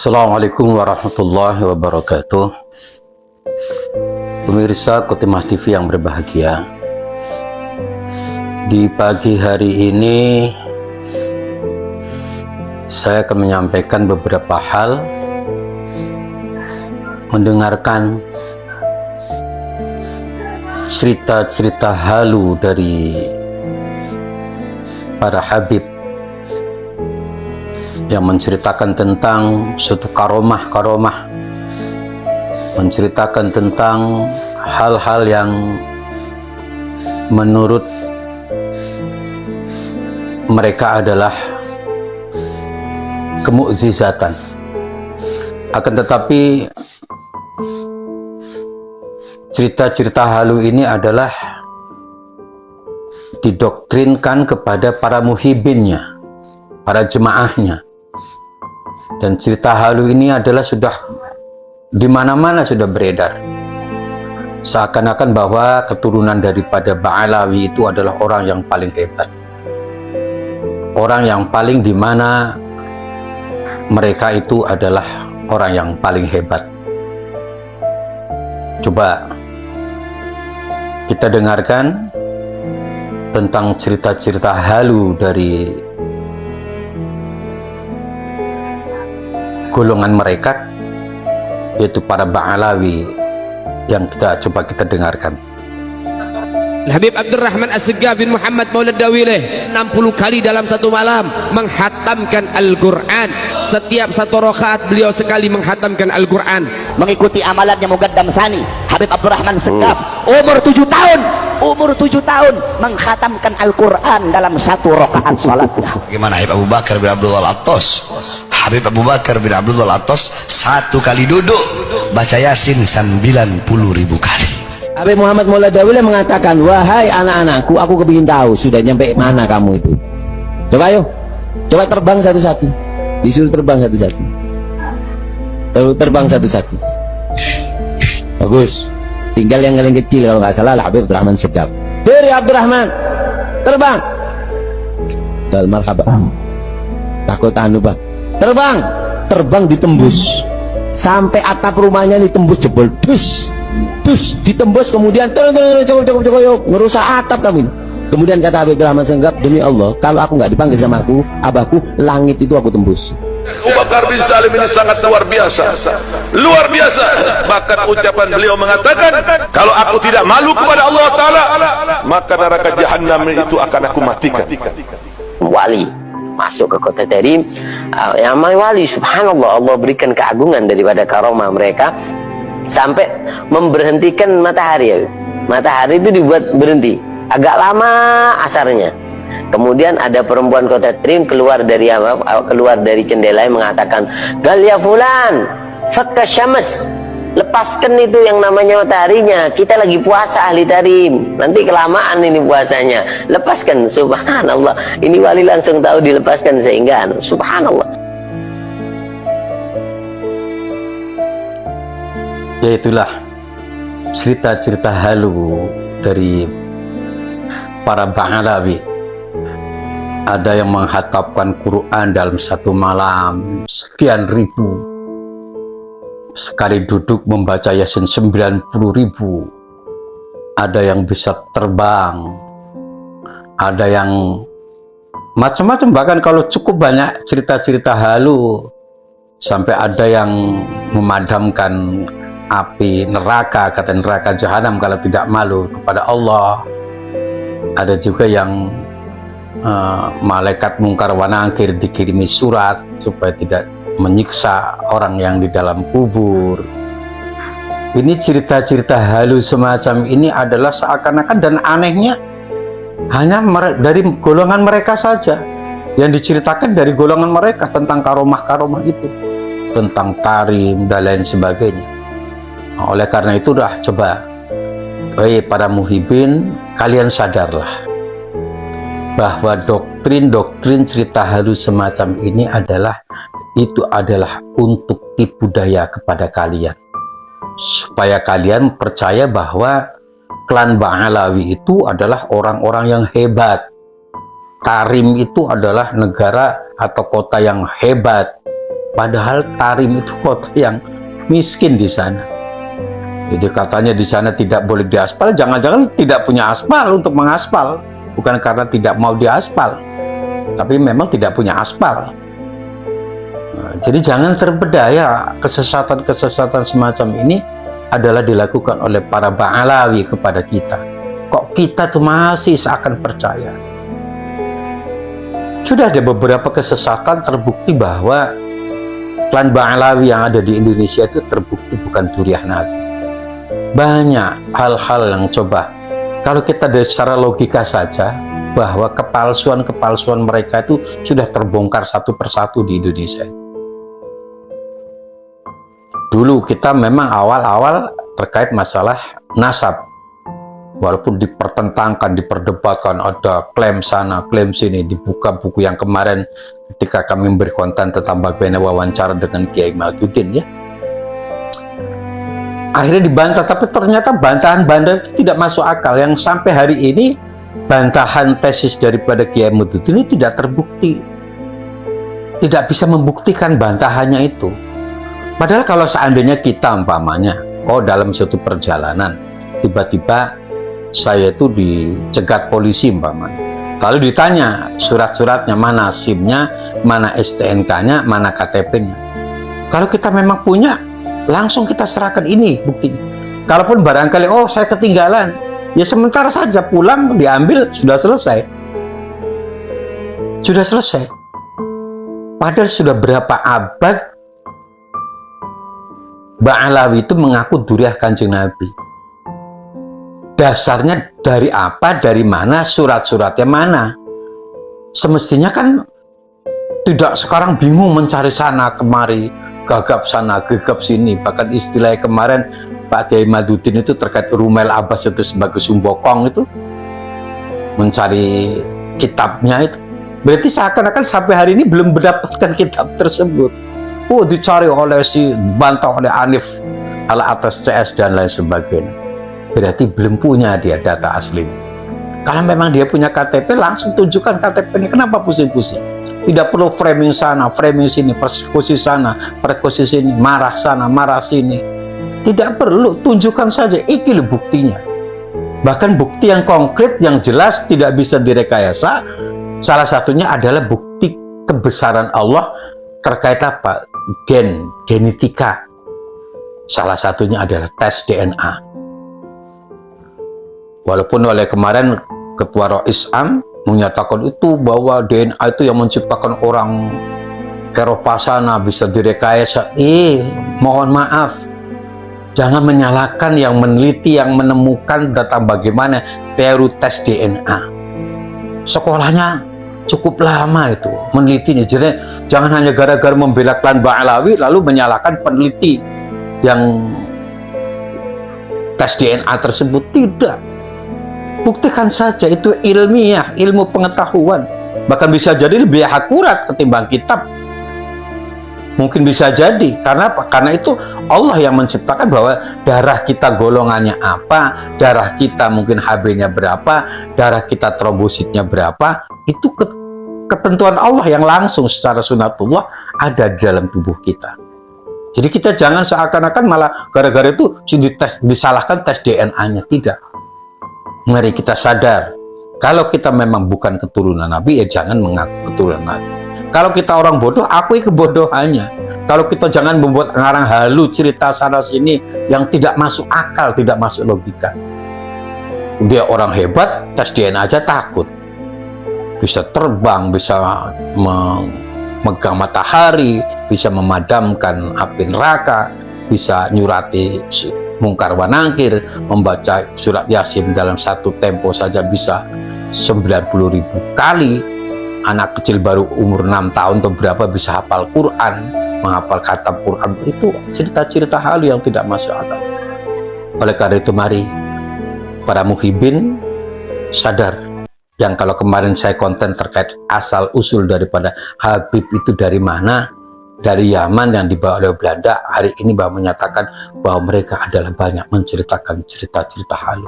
Assalamualaikum warahmatullahi wabarakatuh. Pemirsa Khotimah TV yang berbahagia, di pagi hari ini saya akan menyampaikan beberapa hal, mendengarkan cerita-cerita halu dari para habib yang menceritakan tentang suatu karomah-karomah, menceritakan tentang hal-hal yang menurut mereka adalah kemukjizatan. Akan tetapi cerita-cerita halu ini adalah didoktrinkan kepada para muhibinnya, para jemaahnya. Dan cerita halu ini adalah sudah di mana-mana sudah beredar. Seakan-akan bahwa keturunan daripada Ba'alawi itu adalah orang yang paling hebat. Orang yang paling di mana mereka itu adalah orang yang paling hebat. Coba kita dengarkan tentang cerita-cerita halu dari golongan mereka, yaitu para Ba'alawi, yang coba kita dengarkan. Habib Abdurrahman As-Segaf bin Muhammad Maulad Dawileh 60 kali dalam satu malam menghatamkan Al-Quran. Setiap satu rakaat beliau sekali menghatamkan Al-Quran. Mengikuti amalannya Mugaddam Sani Habib Abdurrahman Segaf, umur 7 tahun menghatamkan Al-Quran dalam satu rakaat salatnya. Bagaimana Habib Abu Bakar bin Abdullah Al-Attas? Habib Abu Bakar bin Abdullah Al-Attas satu kali duduk baca Yasin 90.000 kali. Habib Muhammad Maulad Dawileh mengatakan, wahai anak-anakku, aku kepingin tahu sudah nyampe mana kamu itu. Coba ayo, coba terbang satu-satu. Disuruh terbang satu-satu. Terbang satu-satu. Bagus. Tinggal yang paling kecil kalau nggak salah Habib Abdurrahman Segaf. Dari Abdurrahman, terbang. Dal marhaba. Takut anu bang. Terbang ditembus sampai atap rumahnya ditembus, jebol dus ditembus, kemudian cukup ngerusak atap kamu. Kemudian kata Habib Abdurrahman Segaf, demi Allah kalau aku nggak dipanggil sama abahku, langit itu aku tembus. Abu Bakar bin Salim ini sangat luar biasa, bahkan ucapan beliau mengatakan, kalau aku tidak malu kepada Allah Ta'ala, maka neraka Jahannam itu akan aku matikan. Wali masuk ke kota Tarim, yang wali, subhanallah, Allah berikan keagungan daripada karomah mereka sampai memberhentikan matahari. Matahari itu dibuat berhenti agak lama asarnya. Kemudian ada perempuan kota Tarim keluar dari jendela yang mengatakan, gal ya fulan fakka syams, lepaskan itu yang namanya mataharinya, kita lagi puasa ahli Tarim, nanti kelamaan ini puasanya, lepaskan. Subhanallah, ini wali langsung tahu dilepaskan sehingga subhanallah. Ya, itulah cerita-cerita halu dari para Ba'alawi. Ada yang menghatapkan Quran dalam satu malam sekian ribu, sekali duduk membaca Yasin 90.000. Ada yang bisa terbang, ada yang macam-macam. Bahkan kalau cukup banyak cerita-cerita halu, sampai ada yang memadamkan api neraka, kata neraka Jahannam, kalau tidak malu kepada Allah. Ada juga yang malaikat mungkar wa nakir dikirimi surat supaya tidak menyiksa orang yang di dalam kubur. Ini cerita-cerita halu semacam ini adalah seakan-akan, dan anehnya hanya dari golongan mereka saja yang diceritakan, dari golongan mereka tentang karomah-karomah itu, tentang tarim dan lain sebagainya. Nah, oleh karena itu coba, para muhibin, kalian sadarlah bahwa doktrin cerita halu semacam ini adalah untuk tipu daya kepada kalian, supaya kalian percaya bahwa klan Ba'alawi itu adalah orang-orang yang hebat, Tarim itu adalah negara atau kota yang hebat, Padahal Tarim itu kota yang miskin di sana. Jadi katanya di sana tidak boleh diaspal, jangan-jangan tidak punya aspal untuk mengaspal. Bukan karena tidak mau diaspal, tapi memang tidak punya aspal. Nah, jadi jangan terpedaya, kesesatan-kesesatan semacam ini adalah dilakukan oleh para Ba'alawi kepada kita. Kok kita tuh masih seakan percaya? Sudah ada beberapa kesesatan terbukti bahwa klan Ba'alawi yang ada di Indonesia itu terbukti bukan duriah Nabi. Banyak hal-hal yang coba, kalau kita dari secara logika saja, bahwa kepalsuan-kepalsuan mereka itu sudah terbongkar satu persatu di Indonesia. Dulu kita memang awal-awal terkait masalah nasab, walaupun dipertentangkan, diperdebatkan, ada klaim sana, klaim sini, dibuka buku yang kemarin ketika kami memberi konten tentang bagaimana wawancara dengan Kiai Maduddin ya. Akhirnya dibantah, tapi ternyata bantahan-bantahan itu tidak masuk akal. Yang sampai hari ini bantahan tesis daripada Kiai Maduddin ini tidak terbukti, tidak bisa membuktikan bantahannya itu. Padahal kalau seandainya kita umpamanya, dalam suatu perjalanan tiba-tiba saya itu dicegat polisi umpamanya, lalu ditanya surat-suratnya, mana SIM-nya, mana STNK-nya, mana KTP-nya. Kalau kita memang punya, langsung kita serahkan ini bukti. Kalaupun barangkali saya ketinggalan, ya sementara saja, pulang diambil, sudah selesai. Sudah selesai. Padahal sudah berapa abad Ba'alawi itu mengaku duriah Kanjeng Nabi. Dasarnya dari apa, dari mana, surat-suratnya mana? Semestinya kan tidak sekarang bingung mencari sana kemari, gagap sana, gegap sini. Bahkan istilahnya kemarin Pak Kiai Maduddin itu terkait Rumel Abbas itu sebagai sumbokong itu, mencari kitabnya itu. Berarti seakan-akan sampai hari ini belum mendapatkan kitab tersebut. Dicari oleh si, bantah oleh Anif ala atas CS dan lain sebagainya. Berarti belum punya dia data asli. Kalau memang dia punya KTP, langsung tunjukkan KTP-nya. Kenapa pusing-pusing? Tidak perlu framing sana, framing sini, persekusi sana, persekusi sini, marah sana, marah sini. Tidak perlu, tunjukkan saja. Ini buktinya. Bahkan bukti yang konkret, yang jelas, tidak bisa direkayasa. Salah satunya adalah bukti kebesaran Allah terkait apa? Genetika. Salah satunya adalah tes DNA. Walaupun oleh kemarin Ketua Rois Am menyatakan itu bahwa DNA itu yang menciptakan orang Eropa sana bisa direkayasa. Mohon maaf, jangan menyalahkan yang meneliti, yang menemukan data bagaimana teori tes DNA. Sekolahnya cukup lama itu menelitinya. Jadi jangan hanya gara-gara membela klan Ba'alawi lalu menyalahkan peneliti yang tes DNA tersebut. Tidak, buktikan saja, itu ilmiah, ilmu pengetahuan, bahkan bisa jadi lebih akurat ketimbang kitab. Mungkin bisa jadi, karena apa? Karena itu Allah yang menciptakan bahwa darah kita golongannya apa, darah kita mungkin HB-nya berapa, darah kita trombositnya berapa, itu ketentuan Allah yang langsung secara sunatullah ada di dalam tubuh kita. Jadi kita jangan seakan-akan malah gara-gara itu disalahkan tes DNA-nya. Tidak. Mari kita sadar, kalau kita memang bukan keturunan Nabi, ya jangan mengaku keturunan Nabi. Kalau kita orang bodoh, akui kebodohannya. Kalau kita jangan membuat ngarang halu cerita sana sini yang tidak masuk akal, tidak masuk logika. Dia orang hebat, tes DNA aja takut. Bisa terbang, bisa memegang matahari, bisa memadamkan api neraka, bisa nyurati mungkar wa nangkir, membaca surat Yasin dalam satu tempo saja bisa 90.000 kali. Anak kecil baru umur 6 tahun atau berapa bisa hafal Quran, menghafal khatam Quran. Itu cerita-cerita hal yang tidak masuk akal. Oleh karena itu mari para muhibin sadar, yang kalau kemarin saya konten terkait asal usul daripada Habib itu dari mana, dari Yaman yang dibawa oleh Belanda. Hari ini bahwa menyatakan bahwa mereka adalah banyak menceritakan cerita-cerita halu.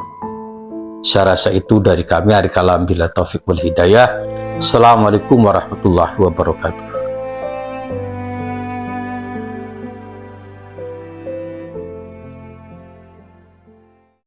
Saya rasa itu dari kami. Hari kalam bila taufik wal hidayah. Assalamualaikum warahmatullahi wabarakatuh.